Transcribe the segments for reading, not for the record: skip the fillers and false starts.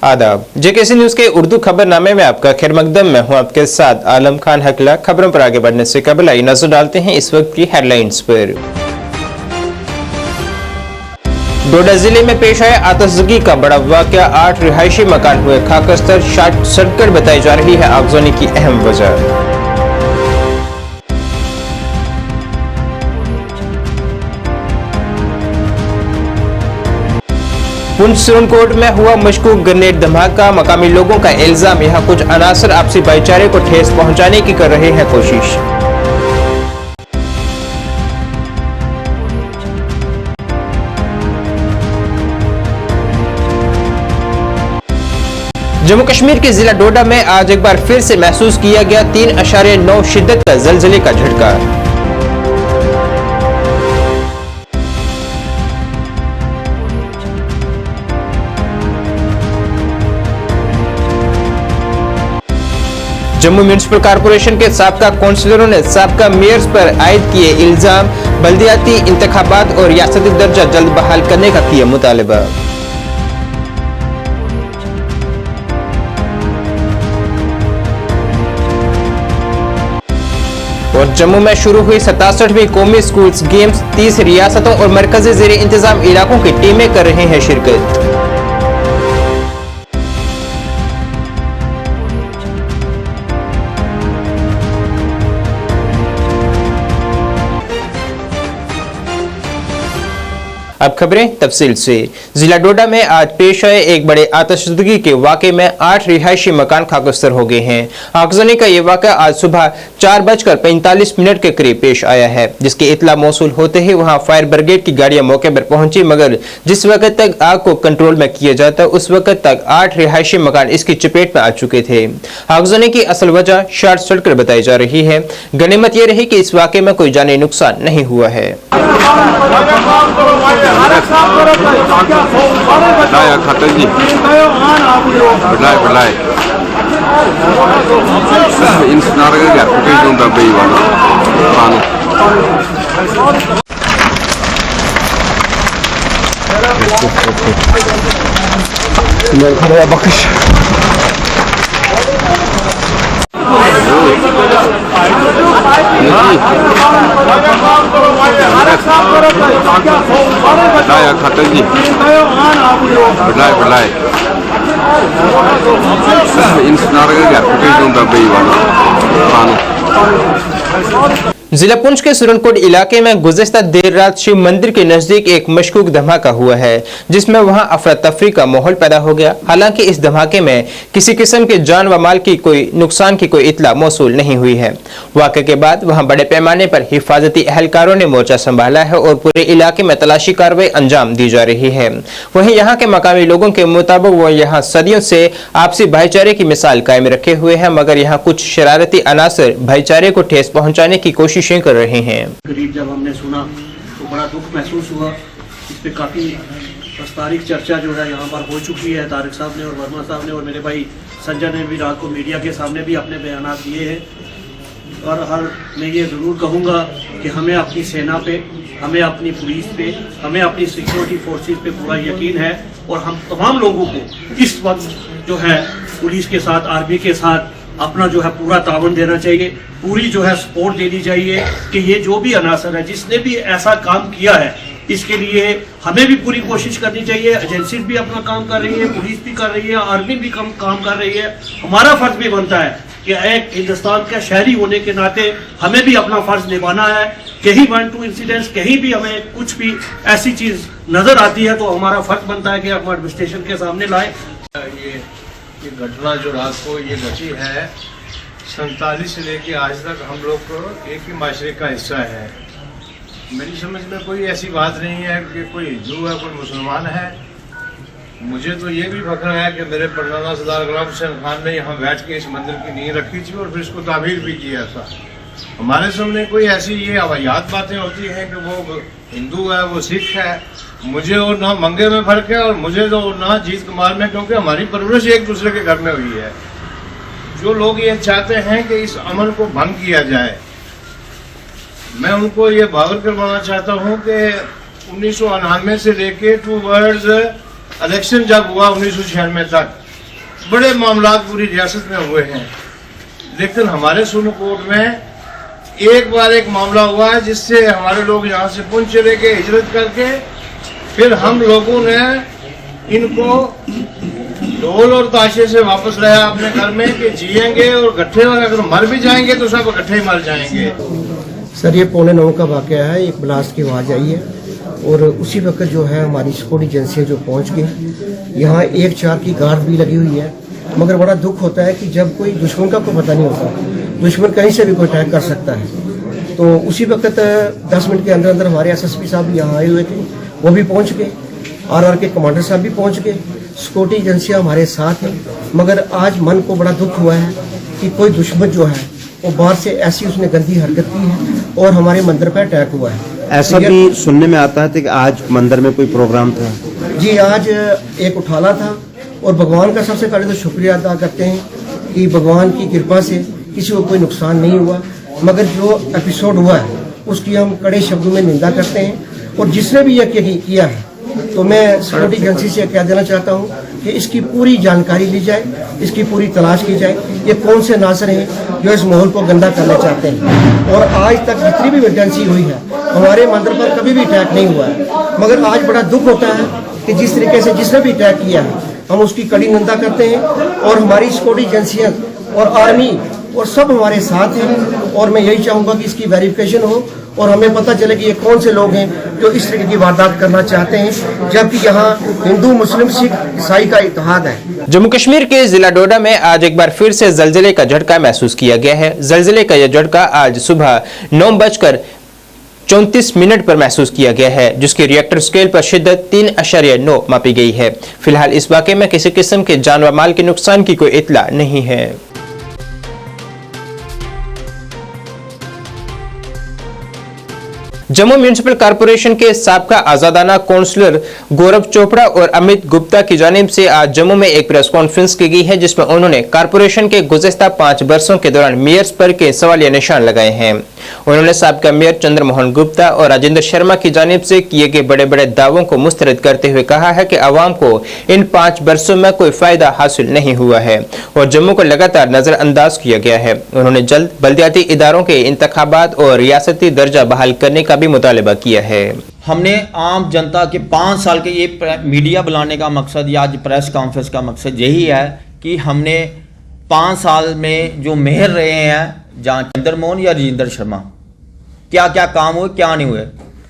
आदाब। JKC news के उर्दू खबरनामे में आपका खैर मकदम में हूं आपके साथ आलम खान हकला। खबरों पर आगे बढ़ने से कबल आई नजर डालते हैं इस वक्त की हेडलाइंस पर। डोडा जिले में पेश आया आतिशज़गी का बड़ा वाकया, 8 रिहायशी मकान हुए खाकस्तर, शॉर्ट सर्किट बताई जा रही है आगजनी की अहम वजह। पुंछ सिरनकोट में हुआ मशकूक ग्रेनेड धमाका, मकामी लोगों का इल्जाम यहां कुछ अनासर आपसी भाईचारे को ठेस पहुंचाने की कर रहे हैं कोशिश। जम्मू कश्मीर के जिला डोडा में आज एक बार फिर से महसूस किया गया 3.9 शिद्दत का ज़लज़ले का झटका। जम्मू म्युनिसिपल कॉरपोरेशन के साबका काउंसलरों ने साबका मेयर्स पर आयद किए इल्जाम, बल्दियाती इंतखाबात और रियासती दर्जा जल्द बहाल करने का किया मुतालबा। और जम्मू में शुरू हुई 67वीं कौमी स्कूल्स गेम्स, 30 रियासतों और मरकजी ज़ेरे इंतजाम इलाकों की टीमें कर रहे हैं शिरकत। अब खबरें तफसील से। जिला डोडा में आज पेश आए एक बड़े आतिशज़गी के वाक़े में 8 रिहायशी मकान खाकस्तर हो गए हैं। आगजनी का ये वाक़ा आज सुबह 4:45 के करीब पेश आया है, जिसकी इतला मौसूल होते ही वहां फायर ब्रिगेड की गाड़ियां मौके पर पहुंची, मगर जिस वक्त तक आग को कंट्रोल में किया जाता उस वक्त तक 8 रिहायशी मकान इसकी चपेट में आ चुके थे। आगजनी की असल वजह शॉर्ट सर्किट बताई जा रही है। गनीमत यह रही कि इस वाक़े में कोई जानी नुकसान नहीं हुआ है। खातर जी बढ़ाए इन सुनार के घर फुटेज होता बई वाला खानो मेरे खड़े बख्श खातर जी बढ़ाए इन सुनार के घर फुटेज होता बई वाला खानो। जिला पुंछ के सिरनकोट इलाके में गुज़िश्ता देर रात शिव मंदिर के नजदीक एक मशकूक धमाका हुआ है, जिसमें वहां अफरा तफरी का माहौल पैदा हो गया। हालांकि इस धमाके में किसी किस्म के जान व माल की कोई नुकसान की कोई इतला मौसूल नहीं हुई है। वाक़े के बाद वहां बड़े पैमाने पर हिफाजती एहलकारों ने मोर्चा संभाला है और पूरे इलाके में तलाशी कार्रवाई अंजाम दी जा रही है। वहीं यहाँ के मकामी लोगों के मुताबिक वो यहाँ सदियों से आपसी भाईचारे की मिसाल कायम रखे हुए हैं, मगर यहाँ कुछ शरारती अनासर भाईचारे को ठेस पहुँचाने की कोशिश कर रहे हैं। करीब जब हमने सुना तो बड़ा दुख महसूस हुआ। इस पे काफ़ी विस्तारित चर्चा जो है यहाँ पर हो चुकी है। तारिक साहब ने और वर्मा साहब ने और मेरे भाई संजय ने भी रात को मीडिया के सामने भी अपने बयान दिए हैं। और मैं ये ज़रूर कहूँगा कि हमें अपनी सेना पे, हमें अपनी पुलिस पे, हमें अपनी सिक्योरिटी फोर्सेस पे पूरा यकीन है और हम तमाम लोगों को इस वक्त जो है पुलिस के साथ, आर्मी के साथ अपना जो है पूरा तावन देना चाहिए, पूरी जो है सपोर्ट देनी चाहिए कि ये जो भी अनासर है जिसने भी ऐसा काम किया है इसके लिए हमें भी पूरी कोशिश करनी चाहिए। एजेंसीज भी अपना काम कर रही है, पुलिस भी कर रही है, आर्मी भी काम कर रही है। हमारा फर्ज भी बनता है कि एक हिंदुस्तान का शहरी होने के नाते हमें भी अपना फर्ज निभाना है। कहीं 1-2 इंसिडेंट्स, कहीं भी हमें कुछ भी ऐसी चीज़ नज़र आती है तो हमारा फर्ज बनता है कि हम एडमिनिस्ट्रेशन के सामने लाएँ। ये घटना जो रात को ये घटी है 47 से लेके आज तक हम लोग को एक ही माशरे का हिस्सा है। मेरी समझ में कोई ऐसी बात नहीं है कि कोई हिंदू है कोई मुसलमान है। मुझे तो ये भी फख्र है कि मेरे परदादा सरदार गुलाम हुसैन खान ने यहाँ बैठ के इस मंदिर की नींव रखी थी और फिर इसको तामीर भी किया था। हमारे सामने कोई ऐसी ये अवायात बातें होती हैं कि वो हिंदू है वो सिख है। मुझे और ना मंगे में फर्क है और मुझे तो ना जीत कुमार में, क्योंकि हमारी परवरिश एक दूसरे के घर में हुई है। जो लोग ये चाहते हैं कि इस अमल को भंग किया जाए, मैं उनको ये बावर करवाना चाहता हूँ कि 1999 से लेके टूवर्ड्स इलेक्शन जब हुआ 1996 तक बड़े मामला पूरी रियासत में हुए हैं, लेकिन हमारे सुनकोट में एक बार एक मामला हुआ है जिससे हमारे लोग यहाँ से पुंछ चले गए हिजरत करके। फिर हम लोगों ने इनको ढोल और ताशे से वापस लाया अपने घर में कि जिएंगे और गट्ठे, अगर मर भी जाएंगे तो सब गट्ठे मर जाएंगे। सर, ये 8:45 का वाकया है। एक ब्लास्ट की आवाज़ आई है और उसी वक्त जो है हमारी सिक्योरिटी एजेंसियाँ जो पहुँच गई। यहाँ 1-4 की गार्ड भी लगी हुई है, मगर बड़ा दुख होता है कि जब कोई दुश्मन का कोई पता नहीं होता, दुश्मन कहीं से भी कोई अटैक कर सकता है। तो उसी वक्त 10 मिनट के अंदर अंदर हमारे SSP साहब भी यहाँ आए हुए थे, वो भी पहुँच गए, RR के कमांडर साहब भी पहुँच गए, सिक्योरिटी एजेंसियाँ हमारे साथ हैं। मगर आज मन को बड़ा दुख हुआ है कि कोई दुश्मन जो है वो बाहर से ऐसी उसने गंदी हरकत की है और हमारे मंदिर पर अटैक हुआ है। ऐसा भी सुनने में आता है कि आज मंदिर में कोई प्रोग्राम था। जी, आज एक उठाला था और भगवान का सबसे पहले तो शुक्रिया अदा करते हैं कि भगवान की कृपा से किसी को कोई नुकसान नहीं हुआ। मगर जो एपिसोड हुआ है उसकी हम कड़े शब्दों में निंदा करते हैं और जिसने भी यह किया है तो मैं सिक्योरिटी एजेंसी से कह देना चाहता हूं कि इसकी पूरी जानकारी ली जाए, इसकी पूरी तलाश की जाए। ये कौन से नासर हैं जो इस माहौल को गंदा करना चाहते हैं। और आज तक जितनी भी वैकेंसी हुई है हमारे मंदिर पर कभी भी अटैक नहीं हुआ है, मगर आज बड़ा दुख होता है कि जिस तरीके से जिसने भी अटैक किया है हम उसकी कड़ी निंदा करते हैं। और हमारी सिक्योरिटी एजेंसियाँ और आर्मी और सब हमारे साथ हैं और मैं यही चाहूँगा कि इसकी वेरिफिकेशन हो और हमें पता चले कि ये कौन से लोग हैं जो इस तरह की वारदात करना चाहते हैं, जबकि यहाँ हिंदू, मुस्लिम, सिख, ईसाई का इत्तेहाद है। जम्मू कश्मीर के जिला डोडा में आज एक बार फिर से जलजिले का झटका महसूस किया गया है। जलजिले का यह झटका आज सुबह 9:34 पर महसूस किया गया है, जिसकी रिएक्टर स्केल पर शिद्दत 3.9 मापी गई है। फिलहाल इस वाक़े में किसी किस्म के जान व माल के नुकसान की कोई इत्तला नहीं है। जम्मू म्युनिसिपल कॉरपोरेशन के साबका आजादाना काउंसलर गौरव चोपड़ा और अमित गुप्ता की जानिब से आज जम्मू में एक प्रेस कॉन्फ्रेंस की गई है, जिसमें उन्होंने कॉरपोरेशन के गुज़िश्ता 5 वर्षों के दौरान मेयर्स पर के सवालिया निशान लगाए हैं। उन्होंने साबका मेयर चंद्रमोहन गुप्ता और राजेंद्र शर्मा की जानिब से किए गए बड़े बड़े दावों को मुस्तरद करते हुए कहा है कि अवाम को इन 5 वर्षों में कोई फायदा हासिल नहीं हुआ है और जम्मू को लगातार नजरअंदाज किया गया है। उन्होंने जल्द बल्दियाती इदारों के इंतखाबात और रियासती दर्जा बहाल करने का भी मुतालबा किया है। हमने आम जनता के 5 साल के ये मीडिया बुलाने का मकसद या आज प्रेस कॉन्फ्रेंस का मकसद यही है कि हमने 5 साल में जो मेयर रहे हैं, जहाँ चंद्रमोहन या राजेंद्र शर्मा, क्या क्या काम हुए क्या नहीं हुए,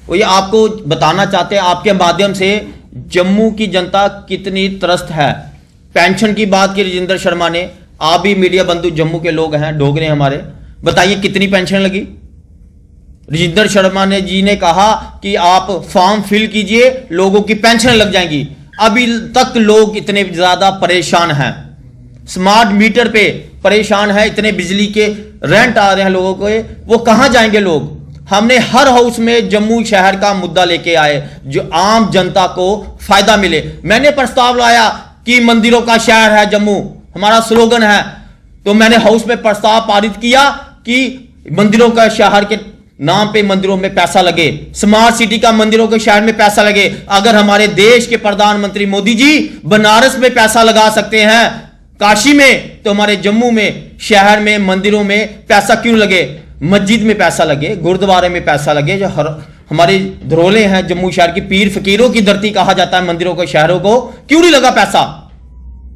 वो ये आपको बताना चाहते हैं। आपके माध्यम से जम्मू की जनता कितनी त्रस्त है। पेंशन की बात की राजेंद्र शर्मा ने, आप भी मीडिया बंधु जम्मू के लोग हैं, डोगरे हमारे, बताइए कितनी पेंशन लगी। राजेंद्र शर्मा ने जी ने कहा कि आप फॉर्म फिल कीजिए, लोगों की पेंशन लग जाएंगी। अभी तक लोग इतने ज्यादा परेशान हैं, स्मार्ट मीटर पे परेशान है, इतने बिजली के रेंट आ रहे हैं लोगों को, वो कहां जाएंगे लोग। हमने हर हाउस में जम्मू शहर का मुद्दा लेके आए जो आम जनता को फायदा मिले। मैंने प्रस्ताव लाया कि मंदिरों का शहर है जम्मू, हमारा स्लोगन है, तो मैंने हाउस में प्रस्ताव पारित किया कि मंदिरों का शहर के नाम पे मंदिरों में पैसा लगे, स्मार्ट सिटी का मंदिरों के शहर में पैसा लगे। अगर हमारे देश के प्रधानमंत्री मोदी जी बनारस में पैसा लगा सकते हैं, काशी में, तो हमारे जम्मू में शहर में मंदिरों में पैसा क्यों लगे। मस्जिद में पैसा लगे, गुरुद्वारे में पैसा लगे, जो हमारे धरोले हैं जम्मू शहर की, पीर फकीरों की धरती कहा जाता है मंदिरों को, शहरों को, क्यों नहीं लगा पैसा।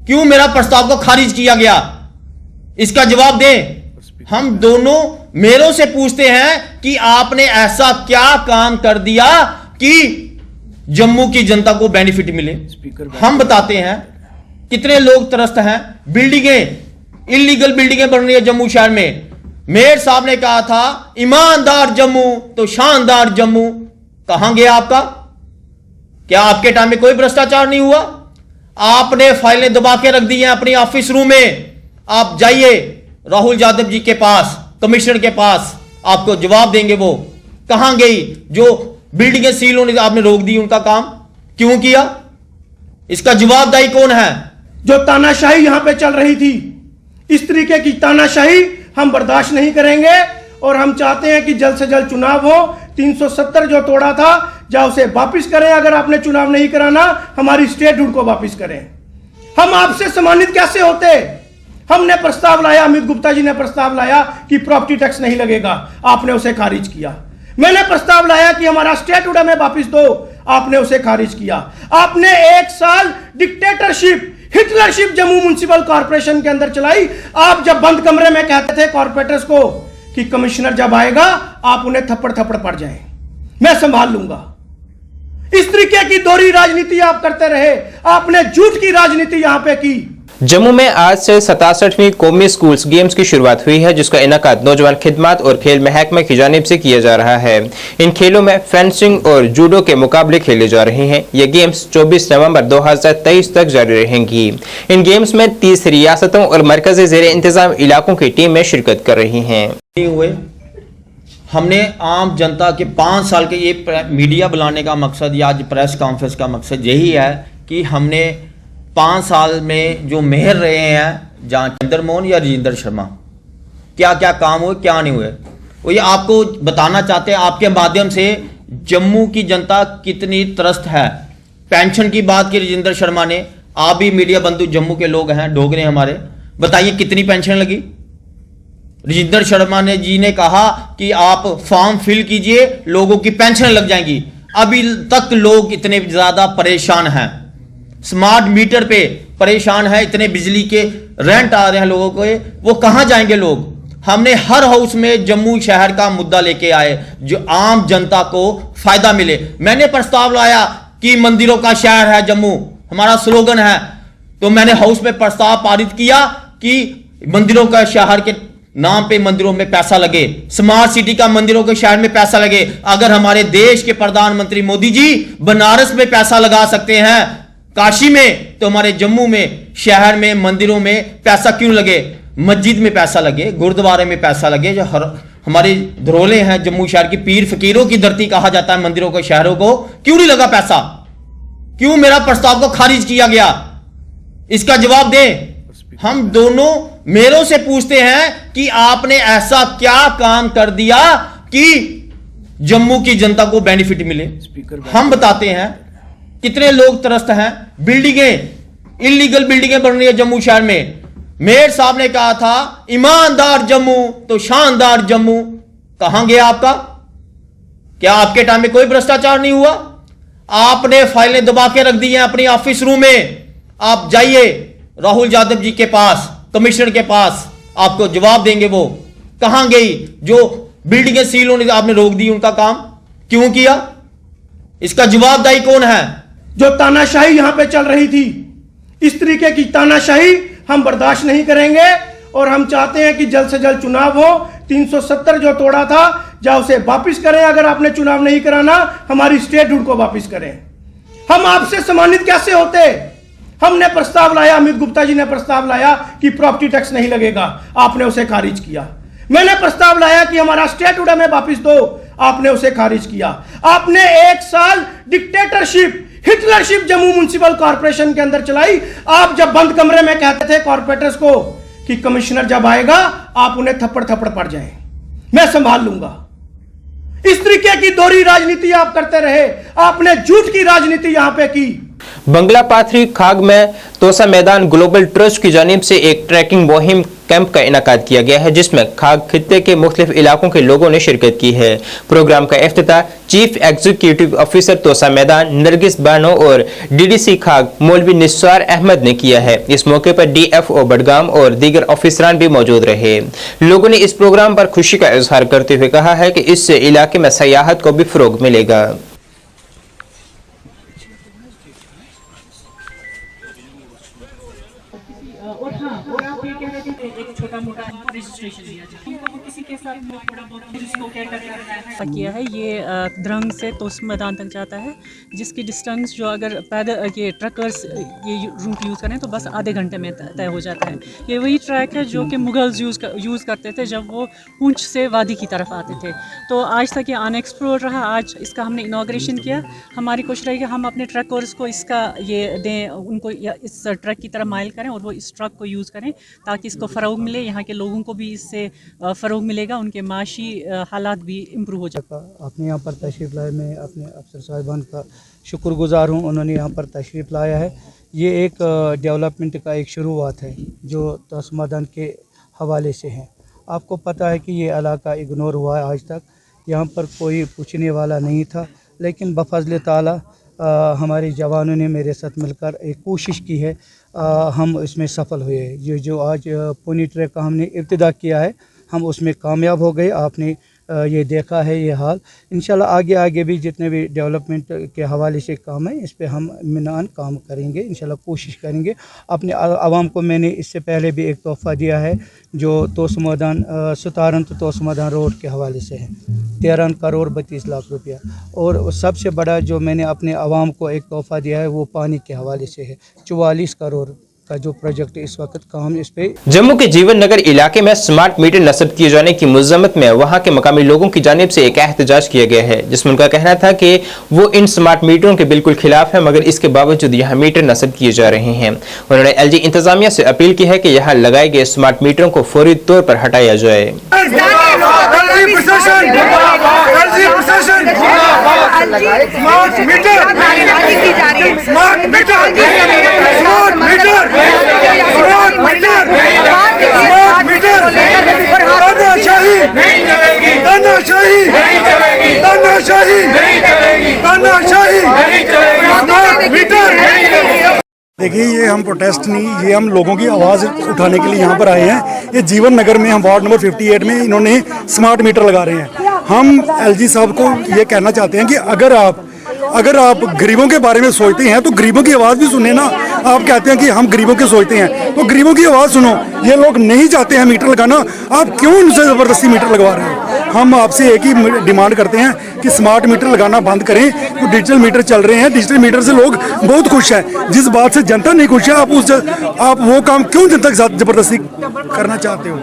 क्यों मेरा प्रस्ताव को खारिज किया गया, इसका जवाब दें। हम दोनों मेयरों से पूछते हैं कि आपने ऐसा क्या काम कर दिया कि जम्मू की जनता को बेनिफिट मिले। हम बताते हैं कितने लोग त्रस्त हैं। बिल्डिंगें, इलीगल बिल्डिंगें बन रही है जम्मू शहर में। मेयर साहब ने कहा था ईमानदार जम्मू तो शानदार जम्मू, कहां गया आपका। क्या आपके टाइम में कोई भ्रष्टाचार नहीं हुआ। आपने फाइलें दबा के रख दी हैं अपनी ऑफिस रूम में। आप जाइए राहुल यादव जी के पास, कमिश्नर के पास, आपको जवाब देंगे वो कहां गई। जो बिल्डिंगें सील होने आपने रोक दी, उनका काम क्यों किया, इसका जवाबदाही कौन है। जो तानाशाही यहां पे चल रही थी, इस तरीके की तानाशाही हम बर्दाश्त नहीं करेंगे और हम चाहते हैं कि जल्द से जल्द चुनाव हो। 370 जो तोड़ा था, जा उसे वापिस करें। अगर आपने चुनाव नहीं कराना, हमारी स्टेटहुड को वापिस करें। हम आपसे सम्मानित कैसे होते? हमने प्रस्ताव लाया, अमित गुप्ता जी ने प्रस्ताव लाया कि प्रॉपर्टी टैक्स नहीं लगेगा, आपने उसे खारिज किया। मैंने प्रस्ताव लाया कि हमारा स्टेटहुड हमें वापिस दो, आपने उसे खारिज किया। आपने 1 साल डिक्टेटरशिप, हिटलरशिप जम्मू म्युनिसिपल कॉर्पोरेशन के अंदर चलाई। आप जब बंद कमरे में कहते थे कॉर्पोरेटर्स को कि कमिश्नर जब आएगा आप उन्हें थप्पड़ थप्पड़ पड़ जाएं, मैं संभाल लूंगा। इस तरीके की दोहरी राजनीति आप करते रहे, आपने झूठ की राजनीति यहां पे की। जम्मू में आज से 67वीं कौमी स्कूल्स गेम्स की शुरुआत हुई है, जिसका इनेकाद नौजवान खिदमत और खेल महकमे की जानिब से किया जा रहा है। इन खेलों में फेंसिंग और जूडो के मुकाबले खेले जा रहे हैं। ये गेम्स 24 नवंबर 2023 तक जारी रहेंगी। इन गेम्स में 30 रियासतों और मरकजी ज़ेर इंतजाम इलाकों की टीमें शिरकत कर रही हैं। हमने आम जनता के 5 साल के ये मीडिया बुलाने का मकसद या आज प्रेस कॉन्फ्रेंस का मकसद यही है कि हमने 5 साल में जो मेयर रहे हैं, जहाँ चंद्रमोहन या राजेंद्र शर्मा, क्या क्या काम हुए क्या नहीं हुए, वो ये आपको बताना चाहते हैं। आपके माध्यम से जम्मू की जनता कितनी त्रस्त है। पेंशन की बात की राजेंद्र शर्मा ने, आप भी मीडिया बंधु जम्मू के लोग हैं, डोगरे हमारे, बताइए कितनी पेंशन लगी। राजेंद्र शर्मा ने जी ने कहा कि आप फॉर्म फिल कीजिए, लोगों की पेंशन लग जाएंगी। अभी तक लोग इतने ज्यादा परेशान हैं, स्मार्ट मीटर पे परेशान है, इतने बिजली के रेंट आ रहे हैं लोगों को, वो कहां जाएंगे लोग। हमने हर हाउस में जम्मू शहर का मुद्दा लेके आए जो आम जनता को फायदा मिले। मैंने प्रस्ताव लाया कि मंदिरों का शहर है जम्मू, हमारा स्लोगन है, तो मैंने हाउस में प्रस्ताव पारित किया कि मंदिरों का शहर के नाम पे मंदिरों में पैसा लगे, स्मार्ट सिटी का मंदिरों के शहर में पैसा लगे। अगर हमारे देश के प्रधानमंत्री मोदी जी बनारस में पैसा लगा सकते हैं, काशी में, तो हमारे जम्मू में शहर में मंदिरों में पैसा क्यों लगे? मस्जिद में पैसा लगे, गुरुद्वारे में पैसा लगे, जो हमारे धरोले हैं जम्मू शहर की, पीर फकीरों की धरती कहा जाता है मंदिरों को, शहरों को, क्यों नहीं लगा पैसा? क्यों मेरा प्रस्ताव को खारिज किया गया? इसका जवाब दें। हम दोनों मेयरों से पूछते हैं कि आपने ऐसा क्या काम कर दिया कि जम्मू की जनता को बेनिफिट मिले। हम बताते हैं कितने लोग त्रस्त हैं। बिल्डिंगें, इलीगल बिल्डिंगें बन रही है जम्मू शहर में। मेयर साहब ने कहा था ईमानदार जम्मू तो शानदार जम्मू, कहां गया आपका? क्या आपके टाइम में कोई भ्रष्टाचार नहीं हुआ? आपने फाइलें दबा के रख दी हैं अपनी ऑफिस रूम में। आप जाइए राहुल यादव जी के पास, कमिश्नर के पास, आपको जवाब देंगे वो कहां गई। जो बिल्डिंगें सील होने से आपने रोक दी, उनका काम क्यों किया? इसका जवाबदाही कौन है? जो तानाशाही यहां पे चल रही थी, इस तरीके की तानाशाही हम बर्दाश्त नहीं करेंगे और हम चाहते हैं कि जल्द से जल्द चुनाव हो। 370 जो तोड़ा था, जा उसे वापिस करें। अगर आपने चुनाव नहीं कराना, हमारी स्टेटहुड को वापिस करें। हम आपसे सम्मानित कैसे होते? हमने प्रस्ताव लाया, अमित गुप्ता जी ने प्रस्ताव लाया कि प्रॉपर्टी टैक्स नहीं लगेगा, आपने उसे खारिज किया। मैंने प्रस्ताव लाया कि हमारा स्टेटहुड हमें वापिस दो, आपने उसे खारिज किया। आपने 1 साल डिक्टेटरशिप, हिटलरशिप जम्मू म्युनिसिपल कॉर्पोरेशन के अंदर चलाई। आप जब बंद कमरे में कहते थे कॉर्पोरेटर्स को कि कमिश्नर जब आएगा आप उन्हें थप्पड़ थप्पड़ पड़ जाएं, मैं संभाल लूंगा। इस तरीके की दोहरी राजनीति आप करते रहे, आपने झूठ की राजनीति यहां पे की। बंगला पाथरी खाग में तोसा मैदान ग्लोबल ट्रस्ट की जानिब से एक ट्रैकिंग मुहिम कैंप का इनेकाद किया गया है, जिसमें खाग खित्ते के मुख्तलिफ इलाकों के लोगों ने शिरकत की है। प्रोग्राम का इफ्तिताह chief executive officer Tosa Maidan Nargis Bano और डीडीसी खाग मौलवी निस्वार अहमद ने किया है। इस मौके पर डीएफओ बडगाम और दीगर ऑफिसरान भी मौजूद रहे। लोगों ने इस प्रोग्राम पर खुशी का इजहार करते हुए कहा है कि इससे इलाके में सयाहत को भी फरोग मिलेगा। और हाँ, और आप ये कह रहे थे एक छोटा मोटा रजिस्ट्रेशन लिया जाए, तो किसी के साथ थोड़ा बहुत जिसको क्या करना किया है। ये द्रंग से तोस मैदान तक जाता है, जिसकी डिस्टेंस जो अगर पैदल ये ट्रकर्स ये रूट यूज़ करें तो बस आधे घंटे में तय हो जाता है। ये वही ट्रैक है जो कि मुगल्स यूज़ करते थे जब वो पुंछ से वादी की तरफ आते थे। तो आज तक ये अनएक्सप्लोर्ड रहा। आज इसका हमने इनाग्रेशन किया। हमारी कोशिश रही कि हम अपने ट्रकर्स को इसका ये दें, उनको इस ट्रक की तरफ माइल करें और वो इस ट्रक को यूज़ करें ताकि इसको फ़रोग मिले, यहाँ के लोगों को भी इससे फ़रोग मिलेगा। बढ़ेगा, उनके माशी हालात भी इम्प्रूव हो जाएगा। आपने यहाँ पर तशरीफ़ लाए, मैं अपने अफसर साहिबान का शुक्रगुजार हूँ, उन्होंने यहाँ पर तशरीफ़ लाया है। ये एक डेवलपमेंट का एक शुरुआत है जो तोसमादान के हवाले से है। आपको पता है कि ये इलाका इग्नोर हुआ है आज तक, यहाँ पर कोई पूछने वाला नहीं था, लेकिन बफज़ल ताला हमारे जवानों ने मेरे साथ मिलकर एक कोशिश की है, हम इसमें सफल हुए। ये जो आज पुनी ट्रैक का हमने इब्तिदा किया है, हम उसमें कामयाब हो गए। आपने ये देखा है ये हाल। इंशाल्लाह आगे आगे भी जितने भी डेवलपमेंट के हवाले से काम है, इस पे हम इत्मीनान काम करेंगे, इंशाल्लाह कोशिश करेंगे। अपने आवाम को मैंने इससे पहले भी एक तोहफ़ा दिया है जो तोसमादान सतारन तो तोसमादान रोड के हवाले से है, 13 करोड़ 32 लाख रुपया। और सबसे बड़ा जो मैंने अपने आवाम को एक तोहफ़ा दिया है वो पानी के हवाले से है, 44 करोड़ का जो प्रोजेक्ट इस वक्त काम इस पे। जम्मू के जीवन नगर इलाके में स्मार्ट मीटर नस्ब किए जाने की मुज़म्मत में वहां के मकामी लोगों की जानिब से एक एहतजाज किया गया है, जिसमें उनका कहना था कि वो इन स्मार्ट मीटरों के बिल्कुल खिलाफ है, मगर इसके बावजूद यहाँ मीटर नस्ब किए जा रहे हैं। उन्होंने एलजी इंतजामिया से अपील की है कि यहाँ लगाए गए स्मार्ट मीटरों को फौरी तौर पर हटाया जाए। देखिए, ये हम प्रोटेस्ट नहीं, ये हम लोगों की आवाज़ उठाने के लिए यहाँ पर आए हैं। ये जीवन नगर में हम वार्ड नंबर 58 में इन्होंने स्मार्ट मीटर लगा रहे हैं। हम एलजी साहब को ये कहना चाहते हैं कि अगर आप गरीबों के बारे में सोचते हैं तो गरीबों की आवाज़ भी सुने ना। आप कहते हैं कि हम गरीबों के सोचते हैं तो गरीबों की आवाज़ सुनो। ये लोग नहीं चाहते हैं मीटर लगाना, आप क्यों उनसे ज़बरदस्ती मीटर लगवा रहे हो? हम आपसे एक ही डिमांड करते हैं कि स्मार्ट मीटर लगाना बंद करें। तो डिजिटल मीटर चल रहे हैं, डिजिटल मीटर से लोग बहुत खुश हैं। जिस बात से जनता नहीं खुश है, आप वो काम क्यों जनता के साथ ज़बरदस्ती करना चाहते हो?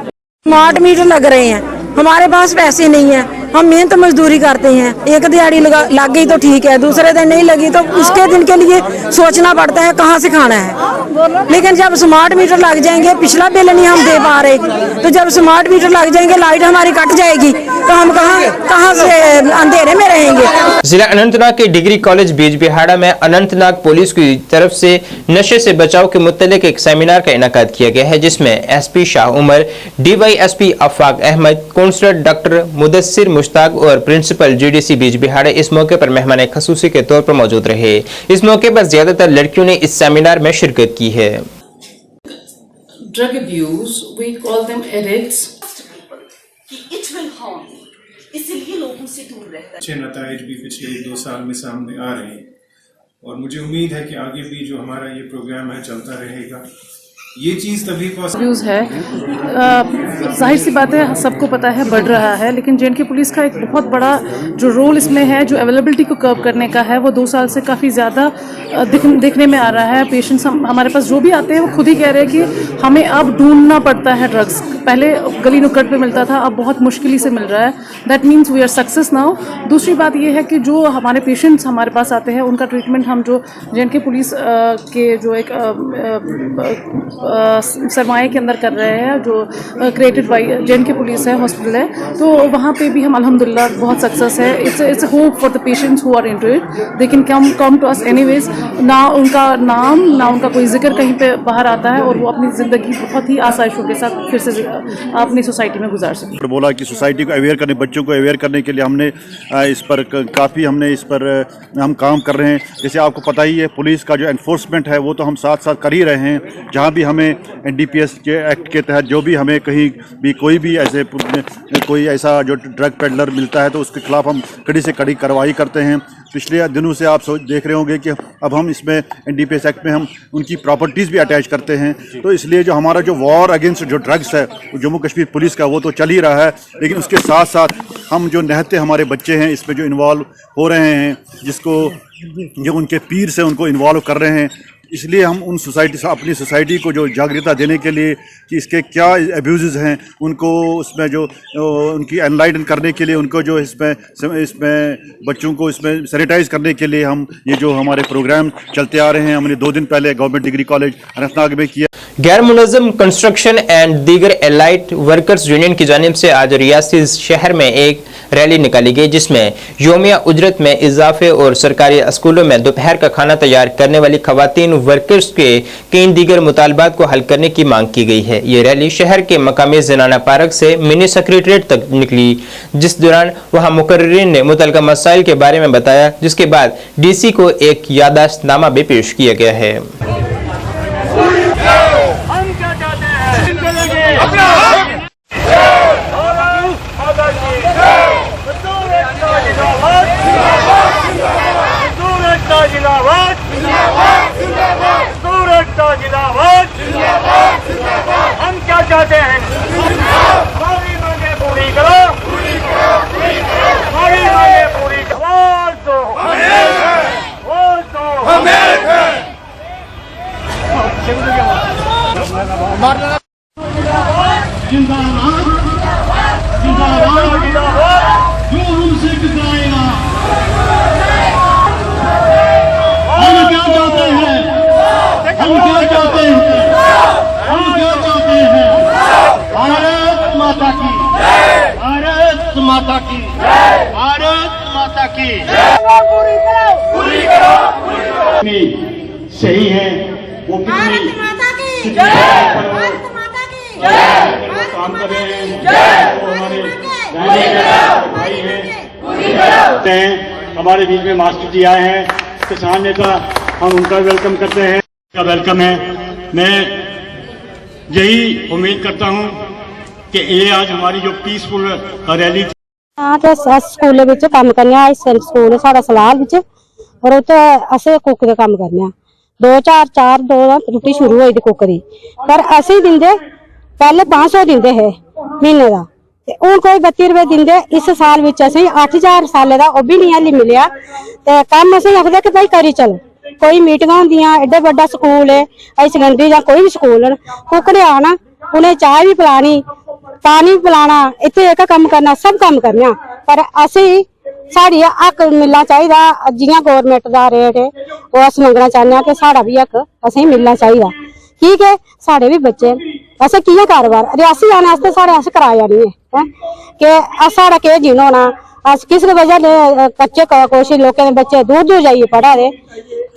स्मार्ट मीटर लग रहे हैं, हमारे पास पैसे नहीं है, हम मेहनत मजदूरी करते हैं। एक दिहाड़ी लग गई तो ठीक है, दूसरे दिन नहीं लगी तो उसके दिन के लिए सोचना पड़ता है कहाँ से खाना है। लेकिन जब स्मार्ट मीटर लग जाएंगे, पिछला बिल नहीं हम दे पा रहे, तो जब स्मार्ट मीटर लग जाएंगे, लाइट हमारी कट जाएगी तो हम कहाँ से अंधेरे में रहेंगे। जिला अनंतनाग के डिग्री कॉलेज बीजबिहाड़ा में अनंतनाग पुलिस की तरफ से नशे से बचाव के मुतल्लिक एक सेमिनार का इनेकाद किया गया है, जिसमें एसपी शाह उमर, डीवाईएसपी आफाक अहमद, काउंसलर डॉक्टर मुदस्सिर मुश्ताक और प्रिंसिपल जीडीसी बीजबिहाड़ा इस मौके पर मेहमान खसूसी के तौर पर मौजूद रहे। इस मौके पर ज्यादातर लड़कियों ने इस सेमिनार में शिरकत की है। Drug abuse, we call them addicts. It will harm, इसलिए लोगों से दूर रहता है। अच्छे नताइज भी पिछले 2 साल में सामने आ रहे हैं और मुझे उम्मीद है कि आगे भी जो हमारा ये प्रोग्राम है चलता रहेगा। ये चीज़ तभी यूज़ है, जाहिर सी बात है, सबको पता है बढ़ रहा है, लेकिन जे.एंड.के पुलिस का एक बहुत बड़ा जो रोल इसमें है, जो अवेलेबिलिटी को कर्व करने का है, वो 2 साल से काफ़ी ज़्यादा देखने में आ रहा है। पेशेंट्स हमारे पास जो भी आते हैं वो खुद ही कह रहे हैं कि हमें अब ढूंढना पड़ता है ड्रग्स। पहले गली नुक्कड़ पे मिलता था, अब बहुत मुश्किल से मिल रहा है। That means we are success now. दूसरी बात ये है कि जो हमारे पेशेंट्स हमारे पास आते हैं उनका ट्रीटमेंट हम जो जे.एंड.के पुलिस के जो एक सरमाए के अंदर कर रहे हैं, जो क्रिएटेड बाय जे.एंड.के पुलिस है, हॉस्पिटल है, तो वहाँ पे भी हम अल्हम्दुलिल्लाह बहुत सक्सेस है। It's a hope for the patients who are into it, they can come to us anyways. ना उनका नाम ना उनका कोई जिक्र कहीं पे बाहर आता है और वो अपनी ज़िंदगी बहुत ही आसाइशों के साथ फिर से अपनी सोसाइटी में गुजार सकें। बोला कि सोसाइटी को अवेयर करने, बच्चों को अवेयर करने के लिए हमने इस पर काफ़ी हम काम कर रहे हैं। जैसे आपको पता ही है, पुलिस का जो एनफोर्समेंट है वो तो हम साथ साथ कर ही रहे हैं। जहाँ भी हमें एनडीपीएस के एक्ट के तहत जो भी हमें कहीं भी कोई ऐसा जो ड्रग पेडलर मिलता है तो उसके खिलाफ हम कड़ी से कड़ी कार्रवाई करते हैं। पिछले दिनों से आप देख रहे होंगे कि अब हम इसमें एनडीपीएस एक्ट में हम उनकी प्रॉपर्टीज़ भी अटैच करते हैं। तो इसलिए जो हमारा जो वॉर अगेंस्ट जो ड्रग्स है जम्मू कश्मीर पुलिस का, वो तो चल ही रहा है, लेकिन उसके साथ साथ हम जो निहत्ते हमारे बच्चे हैं इसमें जो इन्वॉल्व हो रहे हैं, जिसको जो उनके पीर से उनको इन्वॉल्व कर रहे हैं, इसलिए हम उन अपनी सोसाइटी को जो जागरूकता देने के लिए कि इसके क्या एब्यूज़ हैं उनको उसमें जो उनकी एनलाइटन करने के लिए उनको जो इसमें बच्चों को इसमें सैनिटाइज करने के लिए हम ये जो हमारे प्रोग्राम चलते आ रहे हैं। हमने 2 दिन पहले गवर्नमेंट डिग्री कॉलेज अनंतनाग में किया। गैर मुनज़्ज़म कंस्ट्रक्शन एंड दीगर एलाइट वर्कर्स यूनियन की जानिब से आज रियासी शहर में एक रैली निकाली गई, जिसमें योमिया उजरत में इजाफे और सरकारी स्कूलों में दोपहर का खाना तैयार करने वाली खवातीन वर्कर्स के कई दीगर मुतालबात को हल करने की मांग की गई है। ये रैली शहर के मकामी ज़नाना पार्क से मिनी सेक्रेटरीट तक निकली, जिस दौरान वहां मुकर्रिरीन ने मुतल्लिका मसाइल के बारे में बताया, जिसके बाद DC को एक याददाश्तनामा भी पेश किया गया है। हम क्या चाहते हैं? हमारी मांगे पूरी करो, हमारी मांगे पूरी करो। जो हमसे टकराएगा हम क्या चाहते हैं? हम क्या चाहते हैं? हम क्या चाहते हैं? भारत माता की, भारत माता की, भारत माता की। पूरी करो। सही है वो कितनी काम कर रहे हैं, वो हमारे भाई हैं, हमारे बीच में मास्टर जी आए हैं, किसान नेता, हम उनका वेलकम करते हैं। का वेलकम है। मैं यही उम्मीद करता हूं कि ये आज हमारी जो पीसफुल रैली स्कूल काम करने स्कूल साढ़ा सलाल और उत्थे कुक का काम करने 2 रुट्टी शुरू हुई कुक की, पर असी दिंदे पहले 500 दिंदे है महीने का, हूँ कोई 32 रुपए दिंदे। इस साल विच असीं 8000 साले का वह भी नहीं हाली मिलिया, ते कम असीं आखदे कि भाई करी चलो। कोई मीटिंग होंदियां, एडा बड़ा स्कूल है, सेकेंडरी या कोई भी स्कूल है, कुक ने आना, उन्हें चाय भी पिलानी, पानी भी पिलाना, इत्थे एक काम करना, सब काम करना, पर असीं साड़ी हक मिलना चाहिए। जियां गौरमेंट का रेट है वो अस मंगना चाहते हैं कि साड़ा भी हक असें मिलना चाहिए। ठीक है, साढ़े भी बच्चे असें किया कारोबार रियासी आने वास्ते साढ़े अस कराया नहीं है कि साढ़ा केह् जीना होना। अस किस वजह ने बच्चे कुछ लोगों के बच्चे दूर दूर जाइए पढ़ा दे,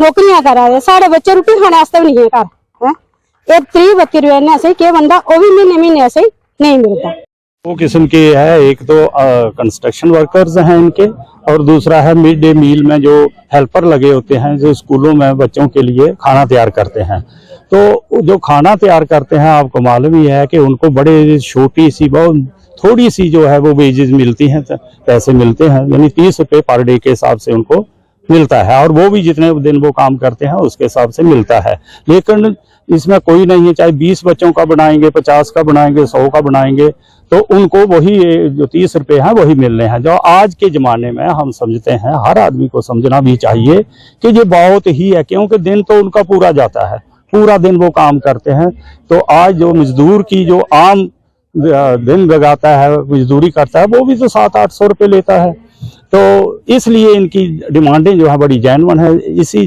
नौकरियां करा दे, साढ़े बच्चे रुट्टी खाने वास्ते भी नहीं है घर। 30-32 रुपए ने असें केह् बनदा, वो भी महीने महीने असें नहीं मिलता। दो किस्म के है, एक तो कंस्ट्रक्शन वर्कर्स हैं इनके, और दूसरा है मिड डे मील में जो हेल्पर लगे होते हैं, जो स्कूलों में बच्चों के लिए खाना तैयार करते हैं। तो जो खाना तैयार करते हैं, आपको मालूम ही है कि उनको बड़े छोटी सी बहुत थोड़ी सी जो है वो वेजेस मिलती हैं, पैसे मिलते हैं, यानी 30 रुपये पर डे के हिसाब से उनको मिलता है, और वो भी जितने दिन वो काम करते हैं उसके हिसाब से मिलता है। लेकिन इसमें कोई नहीं है, चाहे 20 बच्चों का बनाएंगे, 50 का बनाएंगे, 100 का बनाएंगे, तो उनको वही जो 30 रुपये हैं वही मिलने हैं। जो आज के ज़माने में हम समझते हैं, हर आदमी को समझना भी चाहिए कि ये बहुत ही है, क्योंकि दिन तो उनका पूरा जाता है, पूरा दिन वो काम करते हैं। तो आज जो मजदूर की जो आम दिन लगाता है, मजदूरी करता है, वो भी तो 700-800 रुपये लेता है। तो इसलिए इनकी डिमांडें जो है बड़ी जेन्युइन है।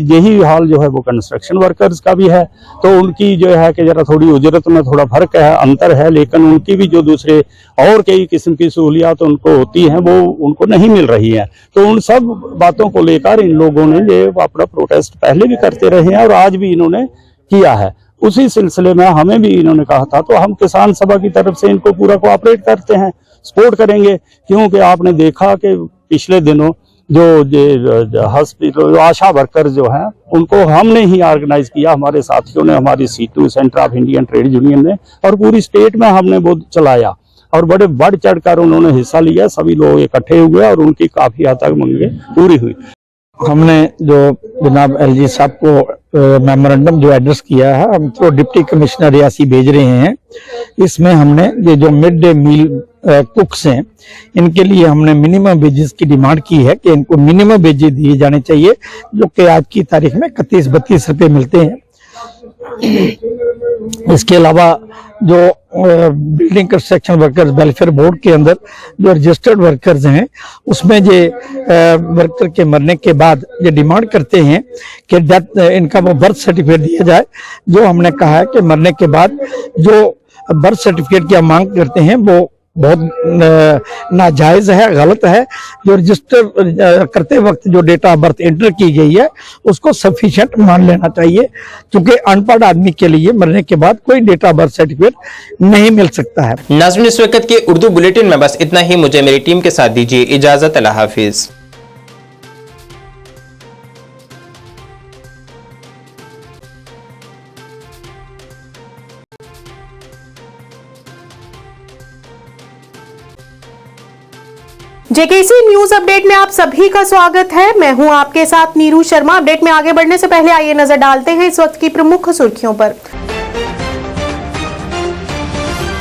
यही हाल जो है वो कंस्ट्रक्शन वर्कर्स का भी है। तो उनकी जो है कि जरा थोड़ी उजरत में थोड़ा फर्क है, अंतर है, लेकिन उनकी भी जो दूसरे और कई किस्म की सहूलियात उनको होती हैं वो उनको नहीं मिल रही हैं। तो उन सब बातों को लेकर इन लोगों ने ये अपना प्रोटेस्ट पहले भी करते रहे हैं और आज भी इन्होंने किया है। उसी सिलसिले में हमें भी इन्होंने कहा था, तो हम किसान सभा की तरफ से इनको पूरा कोऑपरेट करते हैं, सपोर्ट करेंगे। क्योंकि आपने देखा कि पिछले दिनों जो हॉस्पिटल आशा वर्कर जो हैं उनको हमने ही ऑर्गेनाइज किया, हमारे साथियों ने, हमारी C2 centre of Indian trade union ने, और पूरी स्टेट में हमने वो चलाया और बड़े बढ़ चढ़कर उन्होंने हिस्सा लिया। सभी लोग इकट्ठे हुए और उनकी काफी हद तक मांगे पूरी हुई। हमने जो जनाब LG साहब को मेमोरेंडम जो एड्रेस किया है, हम तो डिप्टी कमिश्नर रियासी भेज रहे हैं। इसमें हमने ये जो मिड डे मील कुक्स हैं, इनके लिए हमने मिनिमम वेजेस की डिमांड की है कि इनको मिनिमम वेजेस दिए जाने चाहिए, जो कि आज की तारीख में 31-32 रुपये मिलते हैं। इसके अलावा जो building construction workers welfare board के अंदर जो रजिस्टर्ड वर्कर्स हैं उसमें ये वर्कर के मरने के बाद ये डिमांड करते हैं कि डेथ इनका वो बर्थ सर्टिफिकेट दिया जाए। जो हमने कहा है कि मरने के बाद जो बर्थ सर्टिफिकेट की हम मांग करते हैं वो बहुत नाजायज है, गलत है। जो रजिस्टर करते वक्त जो डेट ऑफ बर्थ एंटर की गई है उसको सफिशिएंट मान लेना चाहिए, क्योंकि अनपढ़ आदमी के लिए मरने के बाद कोई डेट ऑफ बर्थ सर्टिफिकेट नहीं मिल सकता है। नाज़रीन, इस वक्त के उर्दू बुलेटिन में बस इतना ही। मुझे मेरी टीम के साथ दीजिए इजाजत। अल्लाह हाफिज। जेकेसी न्यूज अपडेट में आप सभी का स्वागत है। मैं हूं आपके साथ नीरू शर्मा। अपडेट में आगे बढ़ने से पहले आइए नजर डालते हैं इस वक्त की प्रमुख सुर्खियों पर।